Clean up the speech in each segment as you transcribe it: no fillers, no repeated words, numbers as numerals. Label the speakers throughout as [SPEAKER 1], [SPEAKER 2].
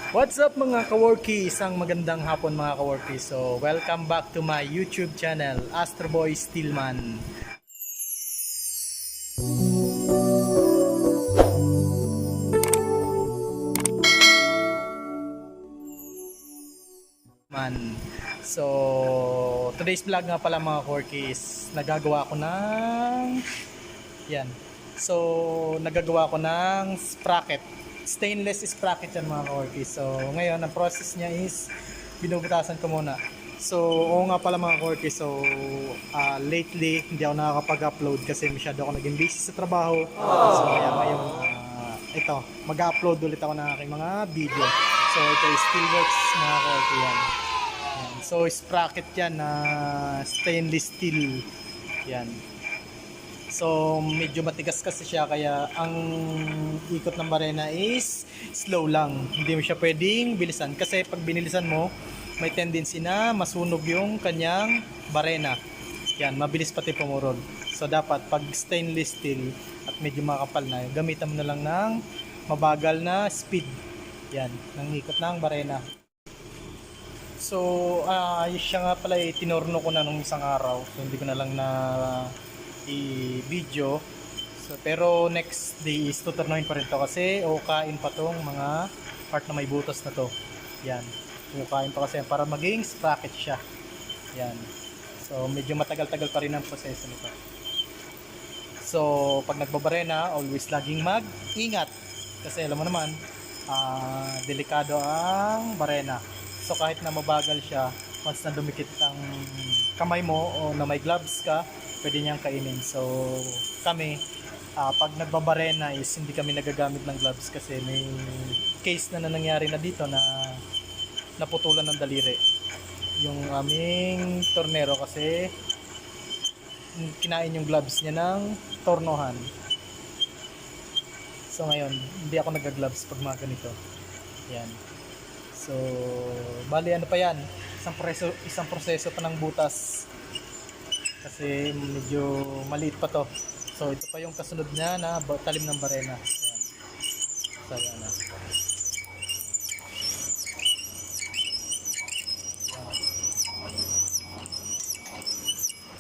[SPEAKER 1] What's up mga kaworkies? Isang magandang hapon mga kaworkies. So, welcome back to my YouTube channel, Astroboy Stillman. So, today's vlog nga pala mga kaworkies, nagagawa ko ng yan. So, nagagawa ko ng sprocket. Stainless sprocket yan mga kaworkies. So, ngayon, ang process niya is binubutasan ko muna. So, oo nga pala mga kaworkies. So, lately, hindi ako nakakapag-upload kasi masyado ako naging busy sa trabaho. So, kaya ngayon, ito, mag-upload ulit ako ng aking mga video. So, ito is still works mga kaworkies yan. So, sprocket yan na stainless steel. Yan. So, medyo matigas kasi siya kaya ang ikot ng barena is slow lang. Hindi mo siya pwedeng bilisan kasi pag binilisan mo, may tendency na masunog yung kanyang barena. Yan, mabilis pati pumurol. So, dapat pag stainless steel at medyo makapal na, gamitan mo na lang ng mabagal na speed. Yan, ng ikot ng barena. So, siya nga pala tinorno ko na nung isang araw. So, hindi ko na lang na i-video. So, pero next day is tuturnuin pa rin to kasi ukain pa tong mga part na may butas na to. Yan. Ukain pa kasi para maging sprocket siya. Yan. So, medyo matagal-tagal pa rin ang proseso nito. So, pag nagbabarena, always laging mag-ingat. Kasi alam mo naman, delikado ang barena. So, kahit na mabagal siya, once na dumikit ang kamay mo o na may gloves ka, pwede niyang kainin. So, kami, pag nagbabarena is hindi kami nagagamit ng gloves kasi may case na nangyari na dito na naputulan ng daliri. Yung aming tornero kasi kinain yung gloves niya ng tornohan. So, ngayon, hindi ako nag-gloves pag mga ganito. Yan. So, bali ano pa yan? Isang proseso pa ng butas. Kasi medyo maliit pa to. So ito pa yung kasunod niya na talim ng barena. Ayan. So ayan na.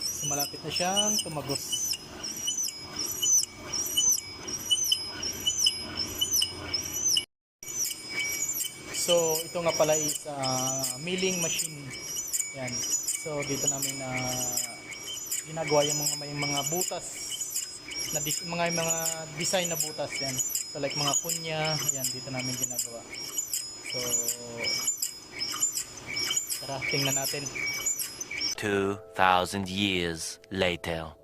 [SPEAKER 1] So malapit na siyang tumagos. So ito nga pala is milling machine. Yan. So dito namin ginagawa yung may mga butas na mga design na butas yan. So like mga kunya, yan dito namin ginagawa. So tara tingnan natin.
[SPEAKER 2] 2,000 years later.